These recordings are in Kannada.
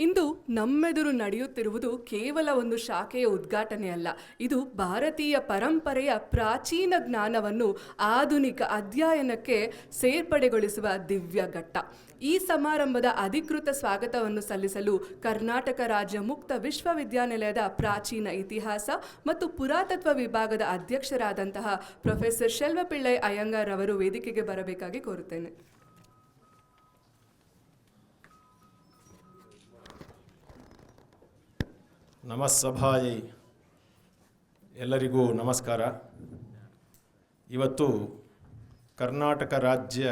ಇಂದು ನಮ್ಮೆದುರು ನಡೆಯುತ್ತಿರುವುದು ಕೇವಲ ಒಂದು ಶಾಖೆಯ ಉದ್ಘಾಟನೆಯಲ್ಲ. ಇದು ಭಾರತೀಯ ಪರಂಪರೆಯ ಪ್ರಾಚೀನ ಜ್ಞಾನವನ್ನು ಆಧುನಿಕ ಅಧ್ಯಯನಕ್ಕೆ ಸೇರ್ಪಡೆಗೊಳಿಸುವ ದಿವ್ಯ ಘಟ್ಟ. ಈ ಸಮಾರಂಭದ ಅಧಿಕೃತ ಸ್ವಾಗತವನ್ನು ಸಲ್ಲಿಸಲು ಕರ್ನಾಟಕ ರಾಜ್ಯ ಮುಕ್ತ ವಿಶ್ವವಿದ್ಯಾನಿಲಯದ ಪ್ರಾಚೀನ ಇತಿಹಾಸ ಮತ್ತು ಪುರಾತತ್ವ ವಿಭಾಗದ ಅಧ್ಯಕ್ಷರಾದಂತಹ ಪ್ರೊಫೆಸರ್ ಶೆಲ್ವಪಿಳ್ಳೈ ಅಯ್ಯಂಗಾರ್ ಅವರು ವೇದಿಕೆಗೆ ಬರಬೇಕಾಗಿ ಕೋರುತ್ತೇನೆ. ನಮಸ್ಸಭಾಯೈ, ಎಲ್ಲರಿಗೂ ನಮಸ್ಕಾರ. ಇವತ್ತು ಕರ್ನಾಟಕ ರಾಜ್ಯ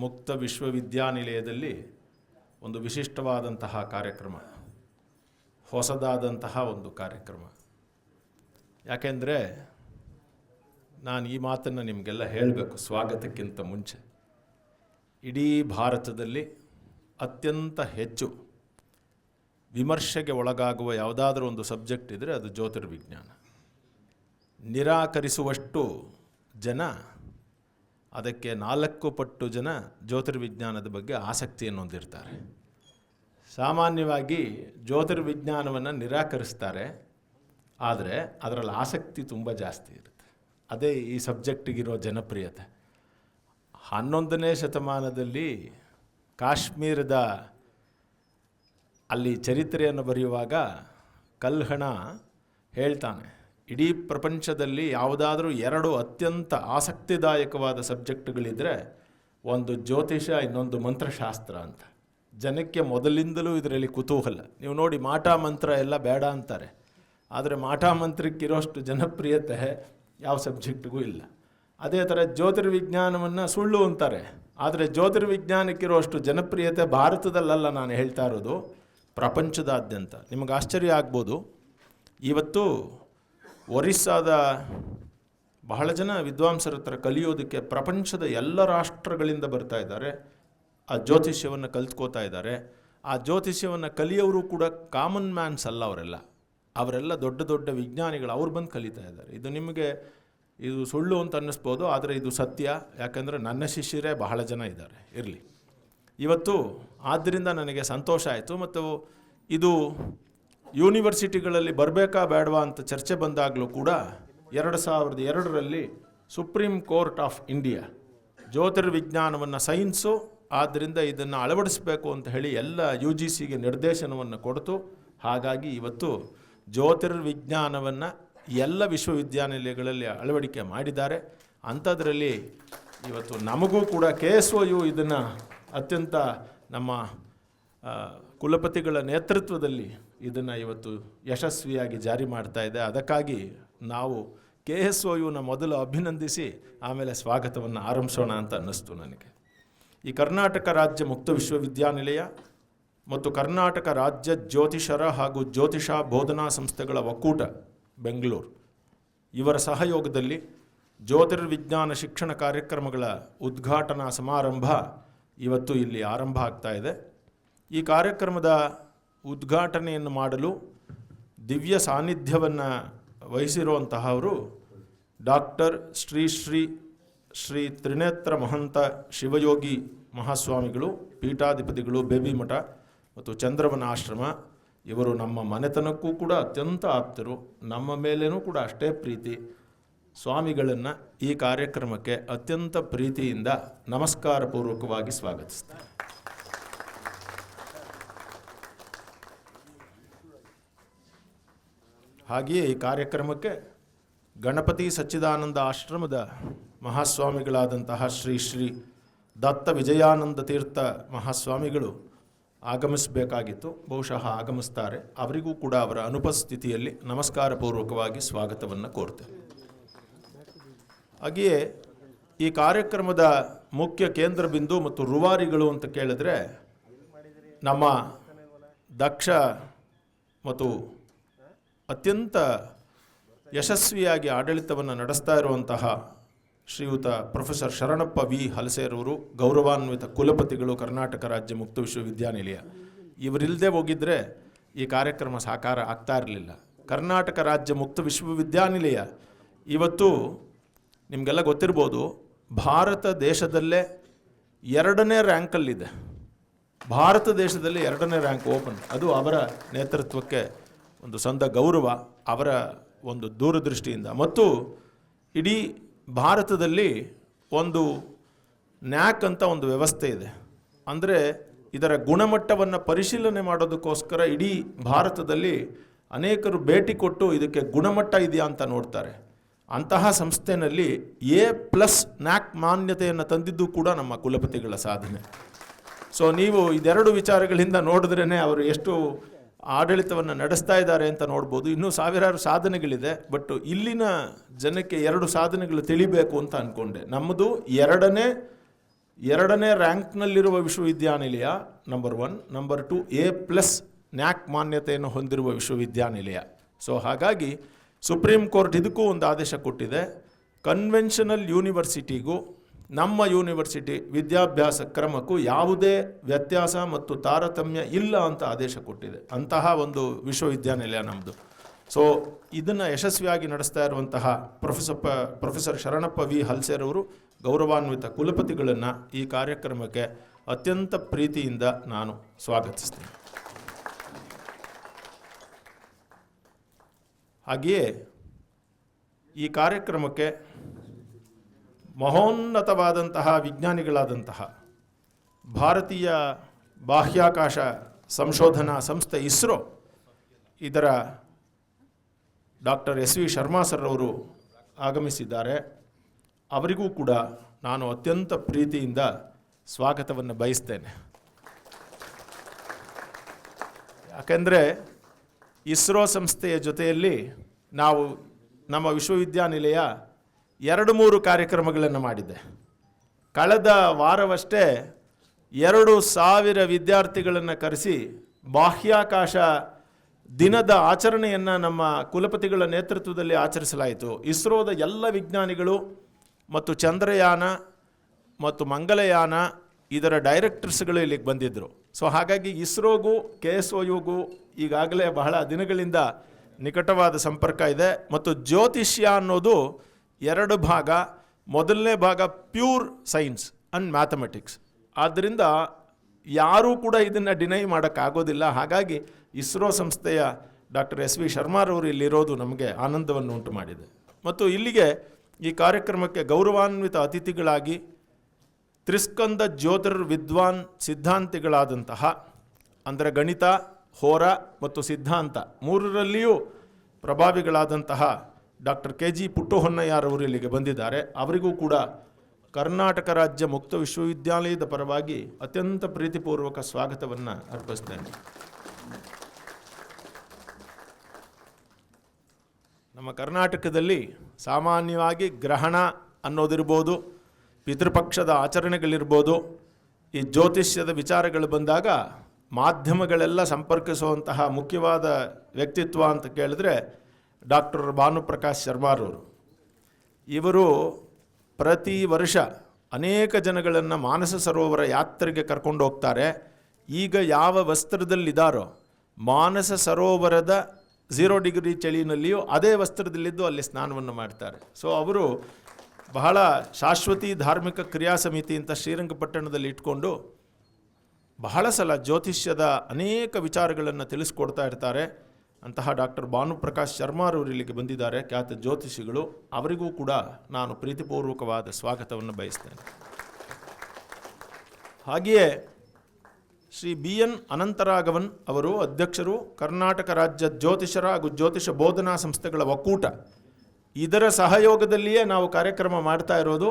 ಮುಕ್ತ ವಿಶ್ವವಿದ್ಯಾನಿಲಯದಲ್ಲಿ ಒಂದು ವಿಶಿಷ್ಟವಾದಂತಹ ಕಾರ್ಯಕ್ರಮ, ಹೊಸದಾದಂತಹ ಒಂದು ಕಾರ್ಯಕ್ರಮ. ಯಾಕೆಂದರೆ ನಾನು ಈ ಮಾತನ್ನು ನಿಮಗೆಲ್ಲ ಹೇಳಬೇಕು ಸ್ವಾಗತಕ್ಕಿಂತ ಮುಂಚೆ. ಇಡೀ ಭಾರತದಲ್ಲಿ ಅತ್ಯಂತ ಹೆಚ್ಚು ವಿಮರ್ಶೆಗೆ ಒಳಗಾಗುವ ಯಾವುದಾದ್ರೂ ಒಂದು ಸಬ್ಜೆಕ್ಟ್ ಇದ್ದರೆ ಅದು ಜ್ಯೋತಿರ್ವಿಜ್ಞಾನ. ನಿರಾಕರಿಸುವಷ್ಟು ಜನ, ಅದಕ್ಕೆ 4 ಪಟ್ಟು ಜನ ಜ್ಯೋತಿರ್ವಿಜ್ಞಾನದ ಬಗ್ಗೆ ಆಸಕ್ತಿಯನ್ನು ಹೊಂದಿರ್ತಾರೆ. ಸಾಮಾನ್ಯವಾಗಿ ಜ್ಯೋತಿರ್ವಿಜ್ಞಾನವನ್ನು ನಿರಾಕರಿಸ್ತಾರೆ, ಆದರೆ ಅದರಲ್ಲಿ ಆಸಕ್ತಿ ತುಂಬ ಜಾಸ್ತಿ ಇರುತ್ತೆ. ಅದೇ ಈ ಸಬ್ಜೆಕ್ಟಿಗಿರೋ ಜನಪ್ರಿಯತೆ. 11ನೇ ಶತಮಾನದಲ್ಲಿ ಕಾಶ್ಮೀರದ ಅಲ್ಲಿ ಚರಿತ್ರೆಯನ್ನು ಬರೆಯುವಾಗ ಕಲ್ಹಣ ಹೇಳ್ತಾನೆ, ಇಡೀ ಪ್ರಪಂಚದಲ್ಲಿ ಯಾವುದಾದ್ರೂ 2 ಅತ್ಯಂತ ಆಸಕ್ತಿದಾಯಕವಾದ ಸಬ್ಜೆಕ್ಟ್ಗಳಿದ್ದರೆ ಒಂದು ಜ್ಯೋತಿಷ, ಇನ್ನೊಂದು ಮಂತ್ರಶಾಸ್ತ್ರ ಅಂತ. ಜನಕ್ಕೆ ಮೊದಲಿಂದಲೂ ಇದರಲ್ಲಿ ಕುತೂಹಲ. ನೀವು ನೋಡಿ, ಮಾಟ ಮಂತ್ರ ಎಲ್ಲ ಬೇಡ ಅಂತಾರೆ, ಆದರೆ ಮಾಟ ಮಂತ್ರಕ್ಕಿರೋಷ್ಟು ಜನಪ್ರಿಯತೆ ಯಾವ ಸಬ್ಜೆಕ್ಟಿಗೂ ಇಲ್ಲ. ಅದೇ ಥರ ಜ್ಯೋತಿರ್ವಿಜ್ಞಾನವನ್ನು ಸುಳ್ಳು ಅಂತಾರೆ, ಆದರೆ ಜ್ಯೋತಿರ್ವಿಜ್ಞಾನಕ್ಕಿರೋಷ್ಟು ಜನಪ್ರಿಯತೆ ಭಾರತದಲ್ಲ, ನಾನು ಹೇಳ್ತಾ ಇರೋದು ಪ್ರಪಂಚದಾದ್ಯಂತ. ನಿಮಗೆ ಆಶ್ಚರ್ಯ ಆಗ್ಬೋದು, ಇವತ್ತು ಒರಿಸ್ಸಾದ ಬಹಳ ಜನ ವಿದ್ವಾಂಸರ ಹತ್ರ ಕಲಿಯೋದಕ್ಕೆ ಪ್ರಪಂಚದ ಎಲ್ಲ ರಾಷ್ಟ್ರಗಳಿಂದ ಬರ್ತಾ ಇದ್ದಾರೆ. ಆ ಜ್ಯೋತಿಷ್ಯವನ್ನು ಕಲ್ತ್ಕೋತಾ ಇದ್ದಾರೆ. ಆ ಜ್ಯೋತಿಷ್ಯವನ್ನು ಕಲಿಯೋರು ಕೂಡ ಕಾಮನ್ ಮ್ಯಾನ್ಸ್ ಅಲ್ಲ, ಅವರೆಲ್ಲ ದೊಡ್ಡ ದೊಡ್ಡ ವಿಜ್ಞಾನಿಗಳು. ಅವ್ರು ಬಂದು ಕಲಿತಾ ಇದ್ದಾರೆ. ಇದು ಸುಳ್ಳು ಅಂತ ಅನ್ನಿಸ್ಬೋದು, ಆದರೆ ಇದು ಸತ್ಯ. ಯಾಕಂದರೆ ನನ್ನ ಶಿಷ್ಯರೇ ಬಹಳ ಜನ ಇದ್ದಾರೆ. ಇರಲಿ, ಇವತ್ತು ಆದ್ದರಿಂದ ನನಗೆ ಸಂತೋಷ ಆಯಿತು. ಮತ್ತು ಇದು ಯೂನಿವರ್ಸಿಟಿಗಳಲ್ಲಿ ಬರಬೇಕಾ ಬೇಡವಾ ಅಂತ ಚರ್ಚೆ ಬಂದಾಗಲೂ ಕೂಡ 2002ರಲ್ಲಿ ಸುಪ್ರೀಂ ಕೋರ್ಟ್ ಆಫ್ ಇಂಡಿಯಾ ಜ್ಯೋತಿರ್ವಿಜ್ಞಾನವನ್ನು ಸೈನ್ಸು, ಆದ್ದರಿಂದ ಇದನ್ನು ಅಳವಡಿಸಬೇಕು ಅಂತ ಹೇಳಿ ಎಲ್ಲ UGCಗೆ ನಿರ್ದೇಶನವನ್ನು ಕೊಡ್ತು. ಹಾಗಾಗಿ ಇವತ್ತು ಜ್ಯೋತಿರ್ವಿಜ್ಞಾನವನ್ನು ಎಲ್ಲ ವಿಶ್ವವಿದ್ಯಾನಿಲಯಗಳಲ್ಲಿ ಅಳವಡಿಕೆ ಮಾಡಿದ್ದಾರೆ. ಅಂಥದ್ರಲ್ಲಿ ಇವತ್ತು ನಮಗೂ ಕೂಡ KSOU ಇದನ್ನು ಅತ್ಯಂತ ನಮ್ಮ ಕುಲಪತಿಗಳ ನೇತೃತ್ವದಲ್ಲಿ ಇದನ್ನು ಇವತ್ತು ಯಶಸ್ವಿಯಾಗಿ ಜಾರಿ ಮಾಡ್ತಾ ಇದೆ. ಅದಕ್ಕಾಗಿ ನಾವು KSOUನ ಮೊದಲು ಅಭಿನಂದಿಸಿ ಆಮೇಲೆ ಸ್ವಾಗತವನ್ನು ಆರಂಭಿಸೋಣ ಅಂತ ಅನ್ನಿಸ್ತು ನನಗೆ. ಈ ಕರ್ನಾಟಕ ರಾಜ್ಯ ಮುಕ್ತ ವಿಶ್ವವಿದ್ಯಾನಿಲಯ ಮತ್ತು ಕರ್ನಾಟಕ ರಾಜ್ಯ ಜ್ಯೋತಿಷರ ಹಾಗೂ ಜ್ಯೋತಿಷ ಬೋಧನಾ ಸಂಸ್ಥೆಗಳ ಒಕ್ಕೂಟ ಬೆಂಗಳೂರು, ಇವರ ಸಹಯೋಗದಲ್ಲಿ ಜ್ಯೋತಿರ್ವಿಜ್ಞಾನ ಶಿಕ್ಷಣ ಕಾರ್ಯಕ್ರಮಗಳ ಉದ್ಘಾಟನಾ ಸಮಾರಂಭ ಇವತ್ತು ಇಲ್ಲಿ ಆರಂಭ ಆಗ್ತಾ ಇದೆ. ಈ ಕಾರ್ಯಕ್ರಮದ ಉದ್ಘಾಟನೆಯನ್ನು ಮಾಡಲು ದಿವ್ಯ ಸಾನ್ನಿಧ್ಯವನ್ನು ವಹಿಸಿರುವಂತಹವರು ಡಾಕ್ಟರ್ ಶ್ರೀ ತ್ರಿನೇತ್ರ ಮಹಂತ ಶಿವಯೋಗಿ ಮಹಾಸ್ವಾಮಿಗಳು, ಪೀಠಾಧಿಪತಿಗಳು, ಬೇಬಿ ಮಠ ಮತ್ತು ಚಂದ್ರವನ ಆಶ್ರಮ. ಇವರು ನಮ್ಮ ಮನೆತನಕ್ಕೂ ಕೂಡ ಅತ್ಯಂತ ಆಪ್ತರು, ನಮ್ಮ ಮೇಲೇನೂ ಕೂಡ ಅಷ್ಟೇ ಪ್ರೀತಿ. ಸ್ವಾಮಿಗಳನ್ನು ಈ ಕಾರ್ಯಕ್ರಮಕ್ಕೆ ಅತ್ಯಂತ ಪ್ರೀತಿಯಿಂದ ನಮಸ್ಕಾರ ಪೂರ್ವಕವಾಗಿ ಸ್ವಾಗತಿಸ್ತಾರೆ. ಹಾಗೆಯೇ ಈ ಕಾರ್ಯಕ್ರಮಕ್ಕೆ ಗಣಪತಿ ಸಚ್ಚಿದಾನಂದ ಆಶ್ರಮದ ಮಹಾಸ್ವಾಮಿಗಳಾದಂತಹ ಶ್ರೀ ದತ್ತ ವಿಜಯಾನಂದ ತೀರ್ಥ ಮಹಾಸ್ವಾಮಿಗಳು ಆಗಮಿಸಬೇಕಾಗಿತ್ತು. ಬಹುಶಃ ಆಗಮಿಸ್ತಾರೆ. ಅವರಿಗೂ ಕೂಡ ಅವರ ಅನುಪಸ್ಥಿತಿಯಲ್ಲಿ ನಮಸ್ಕಾರ ಪೂರ್ವಕವಾಗಿ ಸ್ವಾಗತವನ್ನು ಕೋರ್ತೇವೆ. ಹಾಗೆಯೇ ಈ ಕಾರ್ಯಕ್ರಮದ ಮುಖ್ಯ ಕೇಂದ್ರ ಬಿಂದು ಮತ್ತು ರೂವಾರಿಗಳು ಅಂತ ಕೇಳಿದ್ರೆ, ನಮ್ಮ ದಕ್ಷ ಮತ್ತು ಅತ್ಯಂತ ಯಶಸ್ವಿಯಾಗಿ ಆಡಳಿತವನ್ನು ನಡೆಸ್ತಾ ಇರುವಂತಹ ಶ್ರೀಯುತ ಪ್ರೊಫೆಸರ್ ಶರಣಪ್ಪ ವಿ ಹಲಸೇರವರು, ಗೌರವಾನ್ವಿತ ಕುಲಪತಿಗಳು, ಕರ್ನಾಟಕ ರಾಜ್ಯ ಮುಕ್ತ ವಿಶ್ವವಿದ್ಯಾನಿಲಯ. ಇವರಿಲ್ಲದೆ ಹೋಗಿದ್ದರೆ ಈ ಕಾರ್ಯಕ್ರಮ ಸಾಕಾರ ಆಗ್ತಾ ಇರಲಿಲ್ಲ. ಕರ್ನಾಟಕ ರಾಜ್ಯ ಮುಕ್ತ ವಿಶ್ವವಿದ್ಯಾನಿಲಯ ಇವತ್ತು ನಿಮಗೆಲ್ಲ ಗೊತ್ತಿರ್ಬೋದು, ಭಾರತ ದೇಶದಲ್ಲೇ 2ನೇ ರ್ಯಾಂಕಲ್ಲಿದೆ. ಭಾರತ ದೇಶದಲ್ಲಿ 2ನೇ ರ್ಯಾಂಕ್ ಓಪನ್. ಅದು ಅವರ ನೇತೃತ್ವಕ್ಕೆ ಒಂದು ಸಂದ ಗೌರವ, ಅವರ ಒಂದು ದೂರದೃಷ್ಟಿಯಿಂದ. ಮತ್ತು ಇಡೀ ಭಾರತದಲ್ಲಿ ಒಂದು ನ್ಯಾಕ್ ಅಂತ ಒಂದು ವ್ಯವಸ್ಥೆ ಇದೆ. ಅಂದರೆ ಇದರ ಗುಣಮಟ್ಟವನ್ನು ಪರಿಶೀಲನೆ ಮಾಡೋದಕ್ಕೋಸ್ಕರ ಇಡೀ ಭಾರತದಲ್ಲಿ ಅನೇಕರು ಭೇಟಿ ಕೊಟ್ಟು ಇದಕ್ಕೆ ಗುಣಮಟ್ಟ ಇದೆಯಾ ಅಂತ ನೋಡ್ತಾರೆ. ಅಂತಹ ಸಂಸ್ಥೆಯಲ್ಲಿ A+ ನ್ಯಾಕ್ ಮಾನ್ಯತೆಯನ್ನು ತಂದಿದ್ದು ಕೂಡ ನಮ್ಮ ಕುಲಪತಿಗಳ ಸಾಧನೆ. ಸೊ ನೀವು ಇದೆರಡು ವಿಚಾರಗಳಿಂದ ನೋಡಿದ್ರೇ ಅವರು ಎಷ್ಟು ಆಡಳಿತವನ್ನು ನಡೆಸ್ತಾ ಇದ್ದಾರೆ ಅಂತ ನೋಡ್ಬೋದು. ಇನ್ನೂ ಸಾವಿರಾರು ಸಾಧನೆಗಳಿದೆ, ಬಟ್ ಇಲ್ಲಿನ ಜನಕ್ಕೆ 2 ಸಾಧನೆಗಳು ತಿಳಿಬೇಕು ಅಂತ ಅಂದ್ಕೊಂಡೆ. ನಮ್ಮದು ಎರಡನೇ ರ್ಯಾಂಕ್ನಲ್ಲಿರುವ ವಿಶ್ವವಿದ್ಯಾನಿಲಯ ನಂಬರ್ 1, ನಂಬರ್ 2 A+ ನ್ಯಾಕ್ ಮಾನ್ಯತೆಯನ್ನು ಹೊಂದಿರುವ ವಿಶ್ವವಿದ್ಯಾನಿಲಯ. ಸೊ ಹಾಗಾಗಿ ಸುಪ್ರೀಂ ಕೋರ್ಟ್ ಇದಕ್ಕೂ ಒಂದು ಆದೇಶ ಕೊಟ್ಟಿದೆ. ಕನ್ವೆನ್ಷನಲ್ ಯೂನಿವರ್ಸಿಟಿಗೂ ನಮ್ಮ ಯೂನಿವರ್ಸಿಟಿ ವಿದ್ಯಾಭ್ಯಾಸ ಕ್ರಮಕ್ಕೂ ಯಾವುದೇ ವ್ಯತ್ಯಾಸ ಮತ್ತು ತಾರತಮ್ಯ ಇಲ್ಲ ಅಂತ ಆದೇಶ ಕೊಟ್ಟಿದೆ. ಅಂತಹ ಒಂದು ವಿಶ್ವವಿದ್ಯಾನಿಲಯ ನಮ್ಮದು. ಸೊ ಇದನ್ನು ಯಶಸ್ವಿಯಾಗಿ ನಡೆಸ್ತಾ ಇರುವಂತಹ ಪ್ರೊಫೆಸರ್ ಶರಣಪ್ಪ ವಿ ಹಲ್ಸೇರ್ ಅವರು ಗೌರವಾನ್ವಿತ ಕುಲಪತಿಗಳನ್ನು ಈ ಕಾರ್ಯಕ್ರಮಕ್ಕೆ ಅತ್ಯಂತ ಪ್ರೀತಿಯಿಂದ ನಾನು ಸ್ವಾಗತಿಸ್ತೀನಿ. ಹಾಗೆಯೇ ಈ ಕಾರ್ಯಕ್ರಮಕ್ಕೆ ಮಹೋನ್ನತವಾದಂತಹ ವಿಜ್ಞಾನಿಗಳಾದಂತಹ ಭಾರತೀಯ ಬಾಹ್ಯಾಕಾಶ ಸಂಶೋಧನಾ ಸಂಸ್ಥೆ ಇಸ್ರೋ ಇದರ doctor S V Sharma sir ಅವರು ಆಗಮಿಸಿದ್ದಾರೆ. ಅವರಿಗೂ ಕೂಡ ನಾನು ಅತ್ಯಂತ ಪ್ರೀತಿಯಿಂದ ಸ್ವಾಗತವನ್ನು ಬಯಸ್ತೇನೆ. ಯಾಕೆಂದರೆ ಇಸ್ರೋ ಸಂಸ್ಥೆಯ ಜೊತೆಯಲ್ಲಿ ನಾವು ನಮ್ಮ ವಿಶ್ವವಿದ್ಯಾನಿಲಯ 2-3 ಕಾರ್ಯಕ್ರಮಗಳನ್ನು ಮಾಡಿದೆ. ಕಳೆದ ವಾರವಷ್ಟೇ 2,000 ವಿದ್ಯಾರ್ಥಿಗಳನ್ನು ಕರೆಸಿ ಬಾಹ್ಯಾಕಾಶ ದಿನದ ಆಚರಣೆಯನ್ನು ನಮ್ಮ ಕುಲಪತಿಗಳ ನೇತೃತ್ವದಲ್ಲಿ ಆಚರಿಸಲಾಯಿತು. ಇಸ್ರೋದ ಎಲ್ಲ ವಿಜ್ಞಾನಿಗಳು ಮತ್ತು ಚಂದ್ರಯಾನ ಮತ್ತು ಮಂಗಲಯಾನ ಇದರ ಡೈರೆಕ್ಟರ್ಸ್ಗಳು ಇಲ್ಲಿಗೆ ಬಂದಿದ್ದರು. ಸೊ ಹಾಗಾಗಿ ಇಸ್ರೋಗೂ KSOUಗೂ ಈಗಾಗಲೇ ಬಹಳ ದಿನಗಳಿಂದ ನಿಕಟವಾದ ಸಂಪರ್ಕ ಇದೆ. ಮತ್ತು ಜ್ಯೋತಿಷ್ಯ ಅನ್ನೋದು 2 ಭಾಗ. ಮೊದಲನೇ ಭಾಗ ಪ್ಯೂರ್ ಸೈನ್ಸ್ ಆ್ಯಂಡ್ ಮ್ಯಾಥಮೆಟಿಕ್ಸ್. ಆದ್ದರಿಂದ ಯಾರೂ ಕೂಡ ಇದನ್ನು ಡಿನೈ ಮಾಡೋಕ್ಕಾಗೋದಿಲ್ಲ. ಹಾಗಾಗಿ ಇಸ್ರೋ ಸಂಸ್ಥೆಯ ಡಾಕ್ಟರ್ ಎಸ್ ವಿ ಶರ್ಮಾರವರು ಇಲ್ಲಿರೋದು ನಮಗೆ ಆನಂದವನ್ನು ಉಂಟು ಮಾಡಿದೆ. ಮತ್ತು ಇಲ್ಲಿಗೆ ಈ ಕಾರ್ಯಕ್ರಮಕ್ಕೆ ಗೌರವಾನ್ವಿತ ಅತಿಥಿಗಳಾಗಿ ತ್ರಿಸ್ಕಂದ ಜ್ಯೋತಿರ್ವಿದ್ವಾನ್ ಸಿದ್ಧಾಂತಿಗಳಾದಂತಹ, ಅಂದರೆ ಗಣಿತ, ಹೋರ ಮತ್ತು ಸಿದ್ಧಾಂತ 3ರಲ್ಲಿಯೂ ಪ್ರಭಾವಿಗಳಾದಂತಹ ಡಾಕ್ಟರ್ KG ಪುಟ್ಟಹೊನ್ನಯ್ಯರವರು ಇಲ್ಲಿಗೆ ಬಂದಿದ್ದಾರೆ. ಅವರಿಗೂ ಕೂಡ ಕರ್ನಾಟಕ ರಾಜ್ಯ ಮುಕ್ತ ವಿಶ್ವವಿದ್ಯಾಲಯದ ಪರವಾಗಿ ಅತ್ಯಂತ ಪ್ರೀತಿಪೂರ್ವಕ ಸ್ವಾಗತವನ್ನು ಅರ್ಪಿಸ್ತೇನೆ. ನಮ್ಮ ಕರ್ನಾಟಕದಲ್ಲಿ ಸಾಮಾನ್ಯವಾಗಿ ಗ್ರಹಣ ಅನ್ನೋದಿರ್ಬೋದು, ಪಿತೃಪಕ್ಷದ ಆಚರಣೆಗಳಿರ್ಬೋದು, ಈ ಜ್ಯೋತಿಷ್ಯದ ವಿಚಾರಗಳು ಬಂದಾಗ ಮಾಧ್ಯಮಗಳೆಲ್ಲ ಸಂಪರ್ಕಿಸುವಂತಹ ಮುಖ್ಯವಾದ ವ್ಯಕ್ತಿತ್ವ ಅಂತ ಕೇಳಿದ್ರೆ ಡಾಕ್ಟರ್ ಭಾನುಪ್ರಕಾಶ್ ಶರ್ಮಾರವರು. ಇವರು ಪ್ರತಿ ವರ್ಷ ಅನೇಕ ಜನಗಳನ್ನು ಮಾನಸ ಸರೋವರ ಯಾತ್ರೆಗೆ ಕರ್ಕೊಂಡು ಹೋಗ್ತಾರೆ. ಈಗ ಯಾವ ವಸ್ತ್ರದಲ್ಲಿದ್ದಾರೋ ಮಾನಸ ಸರೋವರದ 0 ಡಿಗ್ರಿ ಚಳಿನಲ್ಲಿಯೂ ಅದೇ ವಸ್ತ್ರದಲ್ಲಿದ್ದು ಅಲ್ಲಿ ಸ್ನಾನವನ್ನು ಮಾಡ್ತಾರೆ. ಸೊ ಅವರು ಬಹಳ ಶಾಶ್ವತಿ ಧಾರ್ಮಿಕ ಕ್ರಿಯಾ ಸಮಿತಿ ಅಂತ ಶ್ರೀರಂಗಪಟ್ಟಣದಲ್ಲಿ ಇಟ್ಕೊಂಡು ಬಹಳ ಸಲ ಜ್ಯೋತಿಷ್ಯದ ಅನೇಕ ವಿಚಾರಗಳನ್ನು ತಿಳಿಸ್ಕೊಡ್ತಾ ಇರ್ತಾರೆ. ಅಂತಹ ಡಾಕ್ಟರ್ ಭಾನುಪ್ರಕಾಶ್ ಶರ್ಮಾರವರು ಇಲ್ಲಿಗೆ ಬಂದಿದ್ದಾರೆ, ಖ್ಯಾತ ಜ್ಯೋತಿಷಿಗಳು. ಅವರಿಗೂ ಕೂಡ ನಾನು ಪ್ರೀತಿಪೂರ್ವಕವಾದ ಸ್ವಾಗತವನ್ನು ಬಯಸ್ತೇನೆ. ಹಾಗೆಯೇ ಶ್ರೀ BN ಅನಂತರಾಘವನ್ ಅವರು ಅಧ್ಯಕ್ಷರು, ಕರ್ನಾಟಕ ರಾಜ್ಯ ಜ್ಯೋತಿಷರ ಹಾಗೂ ಜ್ಯೋತಿಷ ಬೋಧನಾ ಸಂಸ್ಥೆಗಳ ಒಕ್ಕೂಟ. ಇದರ ಸಹಯೋಗದಲ್ಲಿಯೇ ನಾವು ಕಾರ್ಯಕ್ರಮ ಮಾಡ್ತಾ ಇರೋದು.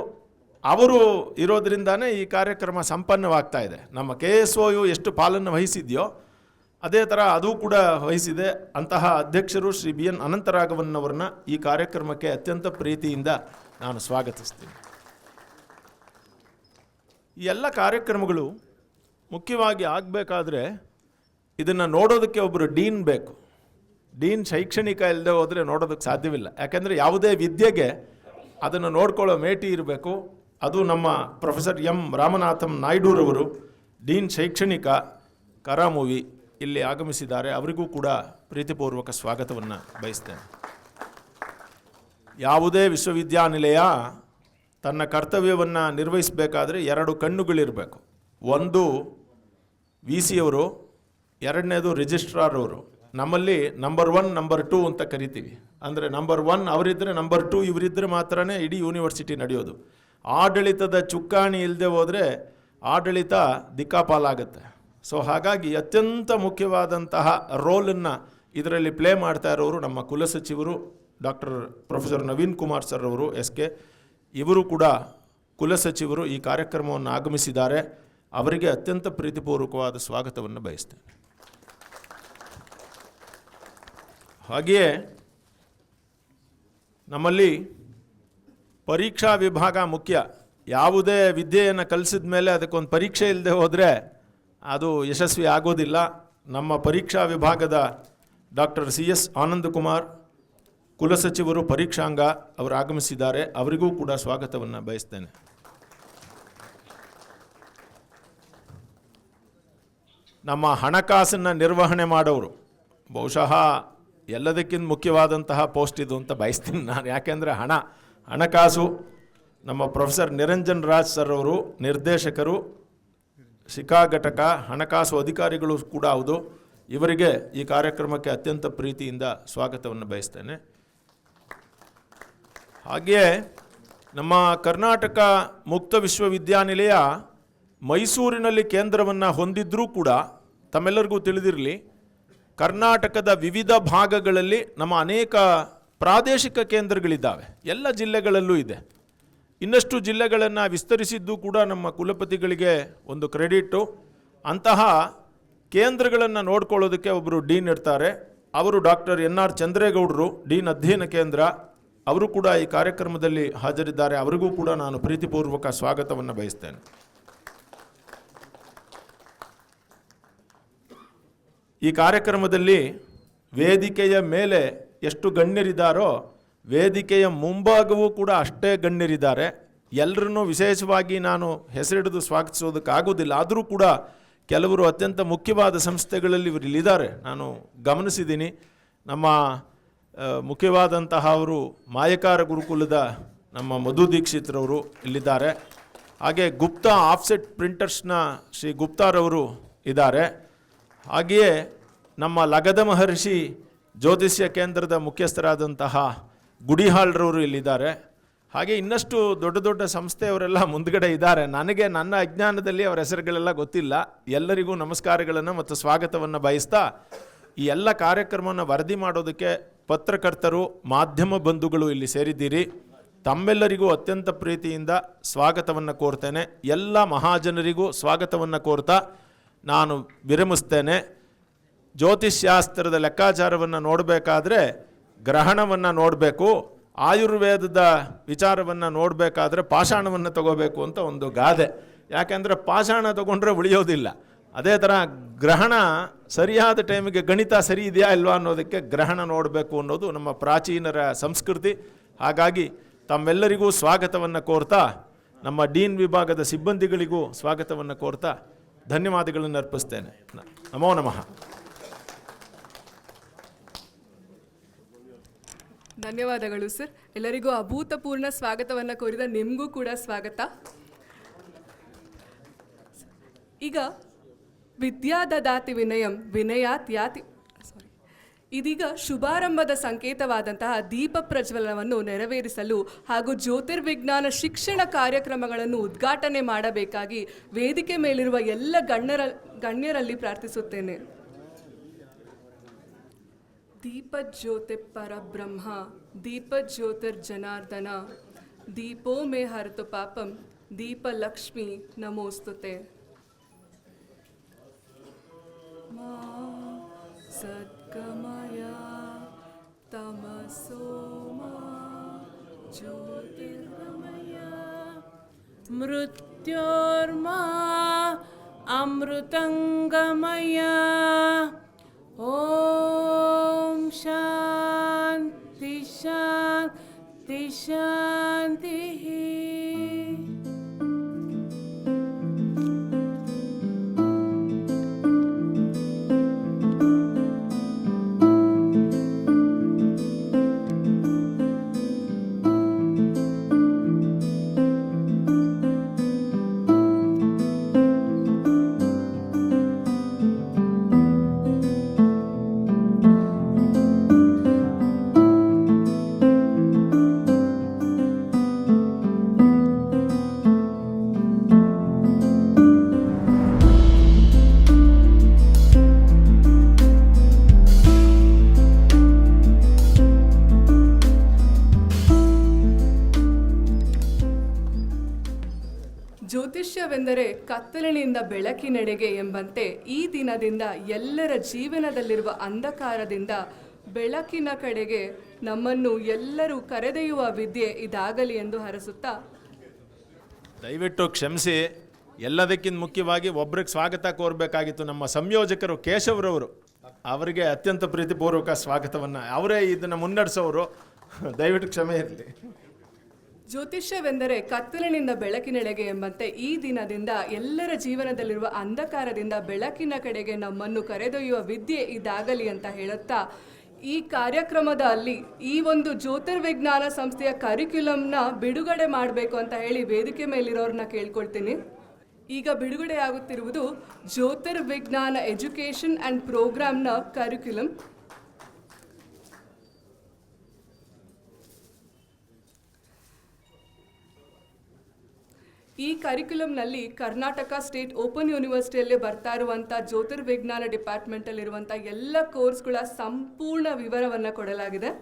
ಅವರು ಇರೋದ್ರಿಂದಾನೇ ಈ ಕಾರ್ಯಕ್ರಮ ಸಂಪನ್ನವಾಗ್ತಾ ಇದೆ. ನಮ್ಮ KSOU ಎಷ್ಟು ಪಾಲನ್ನು ವಹಿಸಿದೆಯೋ ಅದೇ ಥರ ಅದು ಕೂಡ ವಹಿಸಿದೆ. ಅಂತಹ ಅಧ್ಯಕ್ಷರು ಶ್ರೀ BN ಅನಂತರಾಘವನ್ ಅವರನ್ನ ಈ ಕಾರ್ಯಕ್ರಮಕ್ಕೆ ಅತ್ಯಂತ ಪ್ರೀತಿಯಿಂದ ನಾನು ಸ್ವಾಗತಿಸ್ತೀನಿ. ಈ ಎಲ್ಲ ಕಾರ್ಯಕ್ರಮಗಳು ಮುಖ್ಯವಾಗಿ ಆಗಬೇಕಾದ್ರೆ ಇದನ್ನು ನೋಡೋದಕ್ಕೆ ಒಬ್ಬರು ಡೀನ್ ಬೇಕು. ಡೀನ್ ಶೈಕ್ಷಣಿಕ ಇಲ್ಲದೆ ಹೋದರೆ ನೋಡೋದಕ್ಕೆ ಸಾಧ್ಯವಿಲ್ಲ. ಯಾಕೆಂದರೆ ಯಾವುದೇ ವಿದ್ಯೆಗೆ ಅದನ್ನು ನೋಡ್ಕೊಳ್ಳೋ ಮೇಟಿ ಇರಬೇಕು. ಅದು ನಮ್ಮ ಪ್ರೊಫೆಸರ್ M ರಾಮನಾಥಂ ನಾಯ್ಡೂರವರು, ಡೀನ್ ಶೈಕ್ಷಣಿಕ, ಕರಾಮೂವಿ ಇಲ್ಲಿ ಆಗಮಿಸಿದ್ದಾರೆ. ಅವರಿಗೂ ಕೂಡ ಪ್ರೀತಿಪೂರ್ವಕ ಸ್ವಾಗತವನ್ನು ಬಯಸ್ತೇನೆ. ಯಾವುದೇ ವಿಶ್ವವಿದ್ಯಾನಿಲಯ ತನ್ನ ಕರ್ತವ್ಯವನ್ನು ನಿರ್ವಹಿಸಬೇಕಾದ್ರೆ 2 ಕಣ್ಣುಗಳಿರಬೇಕು. ಒಂದು ವಿ ಸಿ ಅವರು, ಎರಡನೇದು ರಿಜಿಸ್ಟ್ರಾರ್ ಅವರು. ನಮ್ಮಲ್ಲಿ ನಂಬರ್ 1 ನಂಬರ್ 2 ಅಂತ ಕರಿತೀವಿ. ಅಂದರೆ ನಂಬರ್ 1 ಅವರಿದ್ದರೆ ನಂಬರ್ 2 ಇವರಿದ್ದರೆ ಮಾತ್ರನೇ ಇಡೀ ಯೂನಿವರ್ಸಿಟಿ ನಡೆಯೋದು. ಆಡಳಿತದ ಚುಕ್ಕಾಣಿ ಇಲ್ಲದೆ ಹೋದರೆ ಆಡಳಿತ ದಿಕ್ಕಾಪಾಲಾಗುತ್ತೆ. ಸೊ ಹಾಗಾಗಿ ಅತ್ಯಂತ ಮುಖ್ಯವಾದಂತಹ ರೋಲನ್ನು ಇದರಲ್ಲಿ ಪ್ಲೇ ಮಾಡ್ತಾ ಇರೋರು ನಮ್ಮ ಕುಲಸಚಿವರು doctor professor Naveen Kumar sir ಅವರು SK. ಇವರು ಕೂಡ ಕುಲಸಚಿವರು ಈ ಕಾರ್ಯಕ್ರಮವನ್ನು ಆಗಮಿಸಿದ್ದಾರೆ. ಅವರಿಗೆ ಅತ್ಯಂತ ಪ್ರೀತಿಪೂರ್ವಕವಾದ ಸ್ವಾಗತವನ್ನು ಬಯಸ್ತೇನೆ. ಹಾಗೆಯೇ ನಮ್ಮಲ್ಲಿ ಪರೀಕ್ಷಾ ವಿಭಾಗ ಮುಖ್ಯ. ಯಾವುದೇ ವಿದ್ಯೆಯನ್ನು ಕಲಿಸಿದ ಮೇಲೆ ಅದಕ್ಕೊಂದು ಪರೀಕ್ಷೆ ಇಲ್ಲದೆ ಹೋದರೆ ಅದು ಯಶಸ್ವಿ ಆಗೋದಿಲ್ಲ. ನಮ್ಮ ಪರೀಕ್ಷಾ ವಿಭಾಗದ ಡಾಕ್ಟರ್ CS ಆನಂದಕುಮಾರ್ ಕುಲಸಚಿವರು ಪರೀಕ್ಷಾಂಗ ಅವರು ಆಗಮಿಸಿದ್ದಾರೆ. ಅವರಿಗೂ ಕೂಡ ಸ್ವಾಗತವನ್ನು ಬಯಸ್ತೇನೆ. ನಮ್ಮ ಹಣಕಾಸನ್ನು ನಿರ್ವಹಣೆ ಮಾಡೋರು, ಬಹುಶಃ ಎಲ್ಲದಕ್ಕಿಂತ ಮುಖ್ಯವಾದಂತಹ ಪೋಸ್ಟ್ ಇದು ಅಂತ ಬಯಸ್ತೀನಿ ನಾನು. ಯಾಕೆಂದರೆ ಹಣಕಾಸು ನಮ್ಮ ಪ್ರೊಫೆಸರ್ ನಿರಂಜನ್ ರಾಜ್ ಸರ್ ಅವರು ನಿರ್ದೇಶಕರು, ಶಿಖಾ ಘಟಕ ಹಣಕಾಸು ಅಧಿಕಾರಿಗಳು ಕೂಡ ಹೌದು. ಇವರಿಗೆ ಈ ಕಾರ್ಯಕ್ರಮಕ್ಕೆ ಅತ್ಯಂತ ಪ್ರೀತಿಯಿಂದ ಸ್ವಾಗತವನ್ನು ಬಯಸ್ತೇನೆ. ಹಾಗೆಯೇ ನಮ್ಮ ಕರ್ನಾಟಕ ಮುಕ್ತ ವಿಶ್ವವಿದ್ಯಾನಿಲಯ ಮೈಸೂರಿನಲ್ಲಿ ಕೇಂದ್ರವನ್ನು ಹೊಂದಿದ್ರೂ ಕೂಡ ತಮ್ಮೆಲ್ಲರಿಗೂ ತಿಳಿದಿರಲಿ, ಕರ್ನಾಟಕದ ವಿವಿಧ ಭಾಗಗಳಲ್ಲಿ ನಮ್ಮ ಅನೇಕ ಪ್ರಾದೇಶಿಕ ಕೇಂದ್ರಗಳಿದ್ದಾವೆ. ಎಲ್ಲ ಜಿಲ್ಲೆಗಳಲ್ಲೂ ಇದೆ. ಇನ್ನಷ್ಟು ಜಿಲ್ಲೆಗಳನ್ನು ವಿಸ್ತರಿಸಿದ್ದು ಕೂಡ ನಮ್ಮ ಕುಲಪತಿಗಳಿಗೆ ಒಂದು ಕ್ರೆಡಿಟು. ಅಂತಹ ಕೇಂದ್ರಗಳನ್ನು ನೋಡ್ಕೊಳ್ಳೋದಕ್ಕೆ ಒಬ್ಬರು ಡೀನ್ ಇರ್ತಾರೆ. ಅವರು ಡಾಕ್ಟರ್ NR ಚಂದ್ರೇಗೌಡರು, ಡೀನ್ ಅಧ್ಯಯನ ಕೇಂದ್ರ. ಅವರು ಕೂಡ ಈ ಕಾರ್ಯಕ್ರಮದಲ್ಲಿ ಹಾಜರಿದ್ದಾರೆ. ಅವರಿಗೂ ಕೂಡ ನಾನು ಪ್ರೀತಿಪೂರ್ವಕ ಸ್ವಾಗತವನ್ನು ಬಯಸ್ತೇನೆ. ಈ ಕಾರ್ಯಕ್ರಮದಲ್ಲಿ ವೇದಿಕೆಯ ಮೇಲೆ ಎಷ್ಟು ಗಣ್ಯರಿದ್ದಾರೋ ವೇದಿಕೆಯ ಮುಂಭಾಗವೂ ಕೂಡ ಅಷ್ಟೇ ಗಣ್ಯರಿದ್ದಾರೆ. ಎಲ್ಲರನ್ನೂ ವಿಶೇಷವಾಗಿ ನಾನು ಹೆಸರಿಡಿದು ಸ್ವಾಗತಿಸೋದಕ್ಕಾಗೋದಿಲ್ಲ. ಆದರೂ ಕೂಡ ಕೆಲವರು ಅತ್ಯಂತ ಮುಖ್ಯವಾದ ಸಂಸ್ಥೆಗಳಲ್ಲಿ ಇವರು ಇಲ್ಲಿದ್ದಾರೆ, ನಾನು ಗಮನಿಸಿದ್ದೀನಿ. ನಮ್ಮ ಮುಖ್ಯವಾದಂತಹ ಅವರು ಮಾಯಕಾರ ಗುರುಕುಲದ ನಮ್ಮ ಮಧು ದೀಕ್ಷಿತ್ರವರು ಇಲ್ಲಿದ್ದಾರೆ. ಹಾಗೆ ಗುಪ್ತಾ ಆಫ್ಸೆಟ್ ಪ್ರಿಂಟರ್ಸ್ನ ಶ್ರೀ ಗುಪ್ತಾರವರು ಇದ್ದಾರೆ. ಹಾಗೆಯೇ ನಮ್ಮ ಲಗದ ಮಹರ್ಷಿ ಜ್ಯೋತಿಷ್ಯ ಕೇಂದ್ರದ ಮುಖ್ಯಸ್ಥರಾದಂತಹ ಗುಡಿಹಾಳ್ರವರು ಇಲ್ಲಿದ್ದಾರೆ. ಹಾಗೆ ಇನ್ನಷ್ಟು ದೊಡ್ಡ ದೊಡ್ಡ ಸಂಸ್ಥೆಯವರೆಲ್ಲ ಮುಂದ್ಗಡೆ ಇದ್ದಾರೆ. ನನಗೆ ನನ್ನ ಅಜ್ಞಾನದಲ್ಲಿ ಅವರ ಹೆಸರುಗಳೆಲ್ಲ ಗೊತ್ತಿಲ್ಲ. ಎಲ್ಲರಿಗೂ ನಮಸ್ಕಾರಗಳನ್ನು ಮತ್ತು ಸ್ವಾಗತವನ್ನು ಬಯಸ್ತಾ ಈ ಎಲ್ಲ ಕಾರ್ಯಕ್ರಮವನ್ನು ವರದಿ ಮಾಡೋದಕ್ಕೆ ಪತ್ರಕರ್ತರು, ಮಾಧ್ಯಮ ಬಂಧುಗಳು ಇಲ್ಲಿ ಸೇರಿದ್ದೀರಿ. ತಮ್ಮೆಲ್ಲರಿಗೂ ಅತ್ಯಂತ ಪ್ರೀತಿಯಿಂದ ಸ್ವಾಗತವನ್ನು ಕೋರ್ತೇನೆ. ಎಲ್ಲ ಮಹಾಜನರಿಗೂ ಸ್ವಾಗತವನ್ನು ಕೋರ್ತಾ ನಾನು ವಿರಮಿಸ್ತೇನೆ. ಜ್ಯೋತಿಷ್ಶಾಸ್ತ್ರದ ಲೆಕ್ಕಾಚಾರವನ್ನು ನೋಡಬೇಕಾದ್ರೆ ಗ್ರಹಣವನ್ನು ನೋಡಬೇಕು, ಆಯುರ್ವೇದದ ವಿಚಾರವನ್ನು ನೋಡಬೇಕಾದ್ರೆ ಪಾಷಾಣವನ್ನು ತಗೋಬೇಕು ಅಂತ ಒಂದು ಗಾದೆ. ಯಾಕೆಂದರೆ ಪಾಷಾಣ ತಗೊಂಡ್ರೆ ಉಳಿಯೋದಿಲ್ಲ. ಅದೇ ಥರ ಗ್ರಹಣ ಸರಿಯಾದ ಟೈಮಿಗೆ ಗಣಿತ ಸರಿ ಇದೆಯಾ ಇಲ್ವಾ ಅನ್ನೋದಕ್ಕೆ ಗ್ರಹಣ ನೋಡಬೇಕು ಅನ್ನೋದು ನಮ್ಮ ಪ್ರಾಚೀನರ ಸಂಸ್ಕೃತಿ. ಹಾಗಾಗಿ ತಮ್ಮೆಲ್ಲರಿಗೂ ಸ್ವಾಗತವನ್ನು ಕೋರ್ತಾ, ನಮ್ಮ ಡೀನ್ ವಿಭಾಗದ ಸಿಬ್ಬಂದಿಗಳಿಗೂ ಸ್ವಾಗತವನ್ನು ಕೋರ್ತಾ ಧನ್ಯವಾದಗಳನ್ನು ಅರ್ಪಿಸ್ತೇನೆ. ನಮೋ ನಮಃ. ಧನ್ಯವಾದಗಳು ಸರ್. ಎಲ್ಲರಿಗೂ ಅಭೂತಪೂರ್ಣ ಸ್ವಾಗತವನ್ನು ಕೋರಿದ ನಿಮಗೂ ಕೂಡ ಸ್ವಾಗತ. ಈಗ ವಿದ್ಯಾದದಾತಿ ವಿನಯಂ ವಿನಯಾತ್ ಯಾತಿ ಇದೀಗ ಶುಭಾರಂಭದ ಸಂಕೇತವಾದಂತಹ ದೀಪ ಪ್ರಜ್ವಲನವನ್ನು ನೆರವೇರಿಸಲು ಹಾಗೂ ಜ್ಯೋತಿರ್ವಿಜ್ಞಾನ ಶಿಕ್ಷಣ ಕಾರ್ಯಕ್ರಮಗಳನ್ನು ಉದ್ಘಾಟನೆ ಮಾಡಬೇಕಾಗಿ ವೇದಿಕೆ ಮೇಲಿರುವ ಎಲ್ಲ ಗಣ್ಯರಲ್ಲಿ ಪ್ರಾರ್ಥಿಸುತ್ತೇನೆ. ದೀಪ ಜ್ಯೋತಿ ಪರಬ್ರಹ್ಮ ದೀಪ ಜ್ಯೋತಿರ್ಜನಾರ್ದನ ದೀಪೋ ಮೇ ಹರತು ಪಾಪಂ ದೀಪ ಲಕ್ಷ್ಮಿ ನಮೋಸ್ತುತೆ. ಮಾ ಸದ್ಗಮಯ ತಮಸೋ ಮಾ ಜ್ಯೋತಿರ್ಗಮಯ ಮೃತ್ಯೋರ್ಮಾ ಅಮೃತಂಗಮಯ. ಓಂ ಶಾಂತಿ ಶಾಂತಿ ಶಾಂತಿ. ಜ್ಯೋತಿಷ್ಯವೆಂದರೆ ಕತ್ತಲಿನಿಂದ ಬೆಳಕಿನೆಡೆಗೆ ಎಂಬಂತೆ ಈ ದಿನದಿಂದ ಎಲ್ಲರ ಜೀವನದಲ್ಲಿರುವ ಅಂಧಕಾರದಿಂದ ಬೆಳಕಿನ ಕಡೆಗೆ ನಮ್ಮನ್ನು ಎಲ್ಲರೂ ಕರೆದೊಯ್ಯುವ ವಿದ್ಯೆ ಇದಾಗಲಿ ಎಂದು ಹರಸುತ್ತಾ, ದಯವಿಟ್ಟು ಕ್ಷಮಿಸಿ. ಎಲ್ಲದಕ್ಕಿಂತ ಮುಖ್ಯವಾಗಿ ಒಬ್ರಿಗೆ ಸ್ವಾಗತ ಕೋರಬೇಕಾಗಿತ್ತು. ನಮ್ಮ ಸಂಯೋಜಕರು ಕೇಶವ್ರವರು, ಅವರಿಗೆ ಅತ್ಯಂತ ಪ್ರೀತಿಪೂರ್ವಕ ಸ್ವಾಗತವನ್ನು, ಅವರೇ ಇದನ್ನು ಮುನ್ನಡೆಸೋರು. ದಯವಿಟ್ಟು ಕ್ಷಮೆ ಇರಲಿ. ಜ್ಯೋತಿಷ್ಯವೆಂದರೆ ಕತ್ತಲಿನಿಂದ ಬೆಳಕಿನೆಡೆಗೆ ಎಂಬಂತೆ ಈ ದಿನದಿಂದ ಎಲ್ಲರ ಜೀವನದಲ್ಲಿರುವ ಅಂಧಕಾರದಿಂದ ಬೆಳಕಿನ ಕಡೆಗೆ ನಮ್ಮನ್ನು ಕರೆದೊಯ್ಯುವ ವಿದ್ಯೆ ಇದಾಗಲಿ ಅಂತ ಹೇಳುತ್ತಾ, ಈ ಕಾರ್ಯಕ್ರಮದಲ್ಲಿ ಈ ಒಂದು ಜ್ಯೋತಿರ್ವಿಜ್ಞಾನ ಸಂಸ್ಥೆಯ ಕರಿಕ್ಯುಲಮ್ನ ಬಿಡುಗಡೆ ಮಾಡಬೇಕು ಅಂತ ಹೇಳಿ ವೇದಿಕೆ ಮೇಲಿರೋರನ್ನ ಕೇಳ್ಕೊಳ್ತೀನಿ. ಈಗ ಬಿಡುಗಡೆ ಆಗುತ್ತಿರುವುದು ಜ್ಯೋತಿರ್ವಿಜ್ಞಾನ ಎಜುಕೇಷನ್ ಆ್ಯಂಡ್ ಪ್ರೋಗ್ರಾಮ್ನ ಕರಿಕ್ಯುಲಮ್. ಈ ಕರಿಕ್ಯುಲಮ್ನಲ್ಲಿ ಕರ್ನಾಟಕ ಸ್ಟೇಟ್ ಓಪನ್ ಯೂನಿವರ್ಸಿಟಿಯಲ್ಲಿ ಬರ್ತಾ ಇರುವಂಥ ಜ್ಯೋತಿರ್ವಿಜ್ಞಾನ ಡಿಪಾರ್ಟ್ಮೆಂಟಲ್ಲಿರುವಂಥ ಎಲ್ಲ ಕೋರ್ಸ್ಗಳ ಸಂಪೂರ್ಣ ವಿವರವನ್ನು ಕೊಡಲಾಗಿದೆ.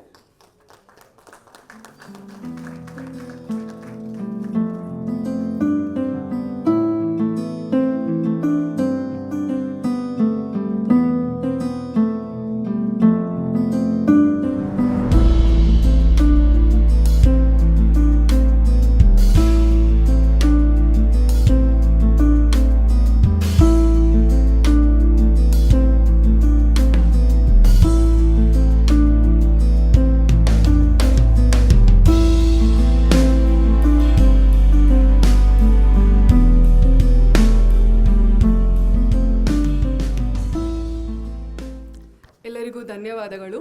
ಎಲ್ಲರಿಗೂ ಧನ್ಯವಾದಗಳು.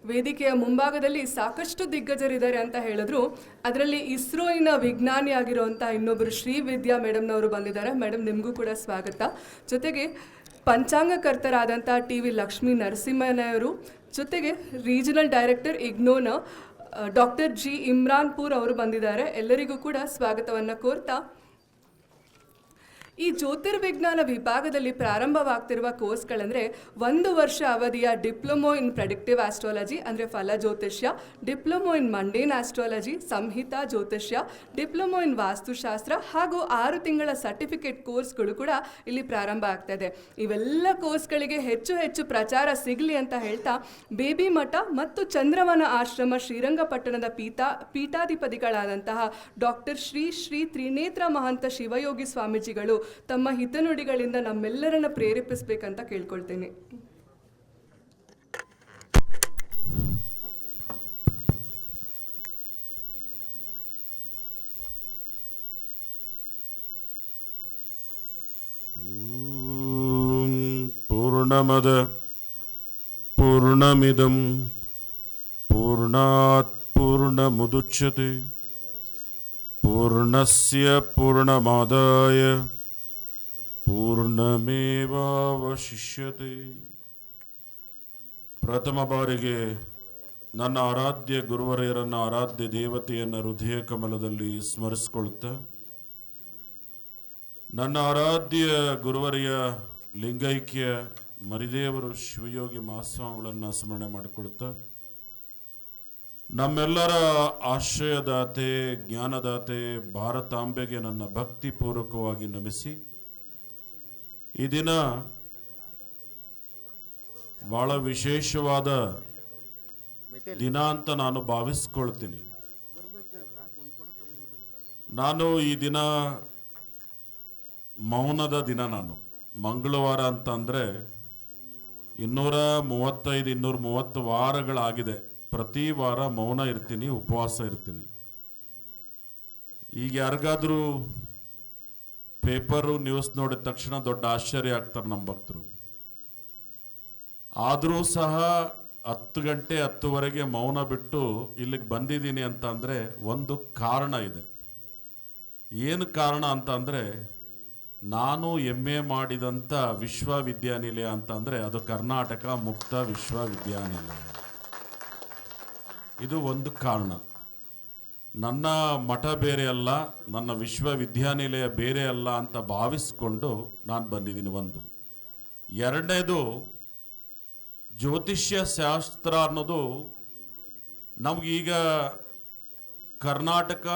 ವೇದಿಕೆಯ ಮುಂಭಾಗದಲ್ಲಿ ಸಾಕಷ್ಟು ದಿಗ್ಗಜರಿದ್ದಾರೆ ಅಂತ ಹೇಳಿದ್ರು. ಅದರಲ್ಲಿ ಇಸ್ರೋಯಿನ ವಿಜ್ಞಾನಿಯಾಗಿರುವಂಥ ಇನ್ನೊಬ್ಬರು ಶ್ರೀವಿದ್ಯಾ ಮೇಡಮ್ನವರು ಬಂದಿದ್ದಾರೆ. ಮೇಡಮ್, ನಿಮಗೂ ಕೂಡ ಸ್ವಾಗತ. ಜೊತೆಗೆ ಪಂಚಾಂಗಕರ್ತರಾದಂಥ ಟಿ ವಿ ಲಕ್ಷ್ಮೀ ನರಸಿಂಹಯ್ಯನವರು, ಜೊತೆಗೆ ರೀಜನಲ್ ಡೈರೆಕ್ಟರ್ ಇಗ್ನೋನ ಡಾಕ್ಟರ್ ಜಿ ಇಮ್ರಾನ್ಪುರ್ ಅವರು ಬಂದಿದ್ದಾರೆ. ಎಲ್ಲರಿಗೂ ಕೂಡ ಸ್ವಾಗತವನ್ನು ಕೋರ್ತಾ, ಈ ಜ್ಯೋತಿರ್ವಿಜ್ಞಾನ ವಿಭಾಗದಲ್ಲಿ ಪ್ರಾರಂಭವಾಗ್ತಿರುವ ಕೋರ್ಸ್ಗಳಂದರೆ 1 ವರ್ಷ ಅವಧಿಯ ಡಿಪ್ಲೊಮೊ ಇನ್ ಪ್ರೆಡಿಕ್ಟಿವ್ ಆಸ್ಟ್ರಾಲಜಿ ಅಂದರೆ ಫಲ ಜ್ಯೋತಿಷ್ಯ, ಡಿಪ್ಲೊಮೊ ಇನ್ ಮಂಡೇನ್ ಆಸ್ಟ್ರಾಲಜಿ, ಸಂಹಿತಾ ಜ್ಯೋತಿಷ್ಯ, ಡಿಪ್ಲೊಮೊ ಇನ್ ವಾಸ್ತುಶಾಸ್ತ್ರ ಹಾಗೂ 6 ತಿಂಗಳ ಸರ್ಟಿಫಿಕೇಟ್ ಕೋರ್ಸ್ಗಳು ಕೂಡ ಇಲ್ಲಿ ಪ್ರಾರಂಭ ಆಗ್ತಾ ಇದೆ. ಇವೆಲ್ಲ ಕೋರ್ಸ್ಗಳಿಗೆ ಹೆಚ್ಚು ಹೆಚ್ಚು ಪ್ರಚಾರ ಸಿಗಲಿ ಅಂತ ಹೇಳ್ತಾ, ಬೇಬಿ ಮಠ ಮತ್ತು ಚಂದ್ರವನ ಆಶ್ರಮ ಶ್ರೀರಂಗಪಟ್ಟಣದ ಪೀಠಾಧಿಪತಿಗಳಾದಂತಹ ಡಾಕ್ಟರ್ ಶ್ರೀ ತ್ರಿನೇತ್ರ ಮಹಂತ ಶಿವಯೋಗಿ ಸ್ವಾಮೀಜಿಗಳು ತಮ್ಮ ಹಿತನುಡಿಗಳಿಂದ ನಮ್ಮೆಲ್ಲರನ್ನ ಪ್ರೇರೇಪಿಸಬೇಕಂತ ಕೇಳ್ಕೊಳ್ತೇನೆ. ಪೂರ್ಣಮದ ಪೂರ್ಣಮಿದಂ ಪೂರ್ಣಾತ್ ಪೂರ್ಣಮುದುಚ್ಯತೆ ಪೂರ್ಣಸ್ಯ ಪೂರ್ಣಮಾದಾಯ ಪೂರ್ಣಮೇವಾವಶಿಷ್ಯತೆ. ಪ್ರಥಮ ಬಾರಿಗೆ ನನ್ನ ಆರಾಧ್ಯ ಗುರುವರೆಯರನ್ನು, ಆರಾಧ್ಯ ದೇವತೆಯನ್ನು ಹೃದಯ ಕಮಲದಲ್ಲಿ ಸ್ಮರಿಸ್ಕೊಳ್ತಾ, ನನ್ನ ಆರಾಧ್ಯ ಗುರುವರೆಯ ಲಿಂಗೈಕ್ಯ ಮರಿದೇವರು ಶಿವಯೋಗಿ ಮಹಾಸ್ವಾಮಿಗಳನ್ನು ಸ್ಮರಣೆ ಮಾಡಿಕೊಳ್ತಾ, ನಮ್ಮೆಲ್ಲರ ಆಶ್ರಯದಾತೆ, ಜ್ಞಾನದಾತೆ ಭಾರತಾಂಬೆಗೆ ನನ್ನ ಭಕ್ತಿಪೂರ್ವಕವಾಗಿ ನಮಿಸಿ, ಈ ದಿನ ಬಹಳ ವಿಶೇಷವಾದ ದಿನ ಅಂತ ನಾನು ಭಾವಿಸ್ಕೊಳ್ತೀನಿ. ನಾನು ಈ ದಿನ ಮೌನದ ದಿನ. ನಾನು ಮಂಗಳವಾರ ಅಂತ ಅಂದರೆ 230 ವಾರಗಳಾಗಿದೆ. ಪ್ರತಿ ವಾರ ಮೌನ ಇರ್ತೀನಿ, ಉಪವಾಸ ಇರ್ತೀನಿ. ಈಗ ಯಾರಿಗಾದರೂ ಪೇಪರು ನ್ಯೂಸ್ ನೋಡಿದ ತಕ್ಷಣ ದೊಡ್ಡ ಆಶ್ಚರ್ಯ ಆಗ್ತಾರೆ ನಮ್ಮ ಭಕ್ತರು. ಆದರೂ ಸಹ 10 ಗಂಟೆ 10ವರೆಗೆ ಮೌನ ಬಿಟ್ಟು ಇಲ್ಲಿಗೆ ಬಂದಿದ್ದೀನಿ ಅಂತ ಅಂದರೆ ಒಂದು ಕಾರಣ ಇದೆ. ಏನು ಕಾರಣ ಅಂತ ಅಂದರೆ, ನಾನು MA ಮಾಡಿದಂಥ ವಿಶ್ವವಿದ್ಯಾನಿಲಯ ಅಂತ ಅಂದರೆ ಅದು ಕರ್ನಾಟಕ ಮುಕ್ತ ವಿಶ್ವವಿದ್ಯಾನಿಲಯ. ಇದು ಒಂದು ಕಾರಣ. ನನ್ನ ಮಠ ಬೇರೆ ಅಲ್ಲ, ನನ್ನ ವಿಶ್ವವಿದ್ಯಾನಿಲಯ ಬೇರೆ ಅಲ್ಲ ಅಂತ ಭಾವಿಸ್ಕೊಂಡು ನಾನು ಬಂದಿದ್ದೀನಿ. ಒಂದು. ಎರಡನೇದು, ಜ್ಯೋತಿಷ್ಯ ಶಾಸ್ತ್ರ ಅನ್ನೋದು ನಮಗೀಗ ಕರ್ನಾಟಕ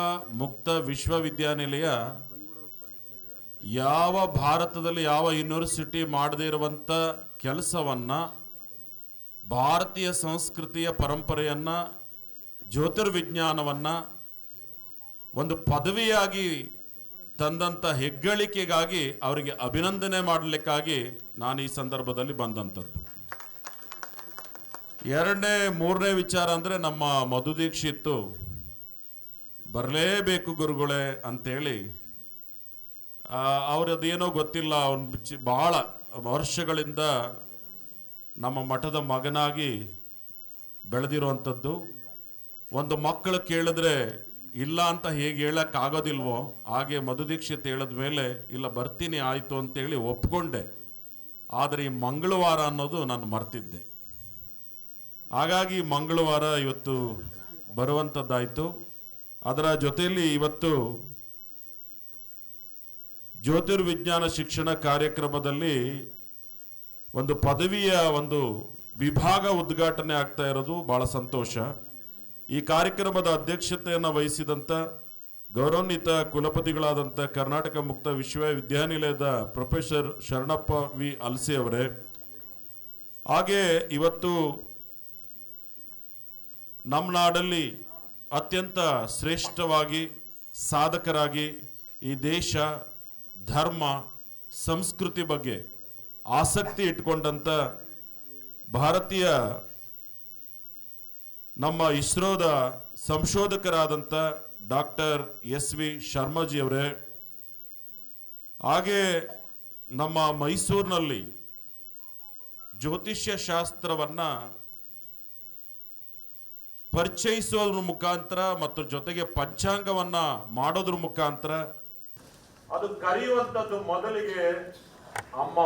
ಮುಕ್ತ ವಿಶ್ವವಿದ್ಯಾನಿಲಯ ಯಾವ ಭಾರತದಲ್ಲಿ ಯಾವ ಯೂನಿವರ್ಸಿಟಿ ಮಾಡದೇ ಇರುವಂಥ ಕೆಲಸವನ್ನು, ಭಾರತೀಯ ಸಂಸ್ಕೃತಿಯ ಪರಂಪರೆಯನ್ನು, ಜ್ಯೋತಿರ್ವಿಜ್ಞಾನವನ್ನು ಒಂದು ಪದವಿಯಾಗಿ ತಂದಂಥ ಹೆಗ್ಗಳಿಕೆಗಾಗಿ ಅವರಿಗೆ ಅಭಿನಂದನೆ ಮಾಡಲಿಕ್ಕಾಗಿ ನಾನು ಈ ಸಂದರ್ಭದಲ್ಲಿ ಬಂದಂಥದ್ದು. ಮೂರನೇ ವಿಚಾರ ಅಂದರೆ ನಮ್ಮ ಮಧು ದೀಕ್ಷಿತ್ತು ಬರಲೇಬೇಕು ಗುರುಗಳೇ ಅಂತೇಳಿ, ಅವರದೇನೋ ಗೊತ್ತಿಲ್ಲ, ಅವನು ಭಾಳ ವರ್ಷಗಳಿಂದ ನಮ್ಮ ಮಠದ ಮಗನಾಗಿ ಬೆಳೆದಿರುವಂಥದ್ದು. ಒಂದು ಮಕ್ಕಳು ಕೇಳಿದ್ರೆ ಇಲ್ಲ ಅಂತ ಹೇಗೆ ಹೇಳೋಕ್ಕಾಗೋದಿಲ್ವೋ ಹಾಗೆ ಮಧು ದೀಕ್ಷಿತ್ ಹೇಳಿದ ಮೇಲೆ ಇಲ್ಲ ಬರ್ತೀನಿ ಆಯಿತು ಅಂತೇಳಿ ಒಪ್ಕೊಂಡೆ. ಆದರೆ ಈ ಮಂಗಳವಾರ ಅನ್ನೋದು ನಾನು ಮರ್ತಿದ್ದೆ. ಹಾಗಾಗಿ ಮಂಗಳವಾರ ಇವತ್ತು ಬರುವಂಥದ್ದಾಯಿತು. ಅದರ ಜೊತೆಯಲ್ಲಿ ಇವತ್ತು ಜ್ಯೋತಿರ್ವಿಜ್ಞಾನ ಶಿಕ್ಷಣ ಕಾರ್ಯಕ್ರಮದಲ್ಲಿ ಒಂದು ಪದವಿಯ ಒಂದು ವಿಭಾಗ ಉದ್ಘಾಟನೆ ಆಗ್ತಾ ಇರೋದು ಭಾಳ ಸಂತೋಷ. ಈ ಕಾರ್ಯಕ್ರಮದ ಅಧ್ಯಕ್ಷತೆಯನ್ನು ವಹಿಸಿದಂಥ ಗೌರವಾನ್ವಿತ ಕುಲಪತಿಗಳಾದಂಥ ಕರ್ನಾಟಕ ಮುಕ್ತ ವಿಶ್ವವಿದ್ಯಾನಿಲಯದ ಪ್ರೊಫೆಸರ್ ಶರಣಪ್ಪ ವಿ ಅಲ್ಸೆ ಅವರೇ, ಹಾಗೆ ಇವತ್ತು ನಮ್ಮ ನಾಡಲ್ಲಿ ಅತ್ಯಂತ ಶ್ರೇಷ್ಠವಾಗಿ ಸಾಧಕರಾಗಿ ಈ ದೇಶ, ಧರ್ಮ, ಸಂಸ್ಕೃತಿ ಬಗ್ಗೆ ಆಸಕ್ತಿ ಇಟ್ಕೊಂಡಂಥ ಭಾರತೀಯ ನಮ್ಮ ಇಸ್ರೋದ ಸಂಶೋಧಕರಾದಂಥ ಡಾಕ್ಟರ್ ಎಸ್.ವಿ. ಶರ್ಮಾಜಿಯವರೇ, ಹಾಗೆ ನಮ್ಮ ಮೈಸೂರಿನಲ್ಲಿ ಜ್ಯೋತಿಷ್ಯ ಶಾಸ್ತ್ರವನ್ನು ಪರಿಚಯಿಸೋದ್ರ ಮುಖಾಂತರ ಮತ್ತು ಜೊತೆಗೆ ಪಂಚಾಂಗವನ್ನು ಮಾಡೋದ್ರ ಮುಖಾಂತರ ಅದು ಕರೆಯುವಂಥದ್ದು ಮೊದಲಿಗೆ ಅಮ್ಮ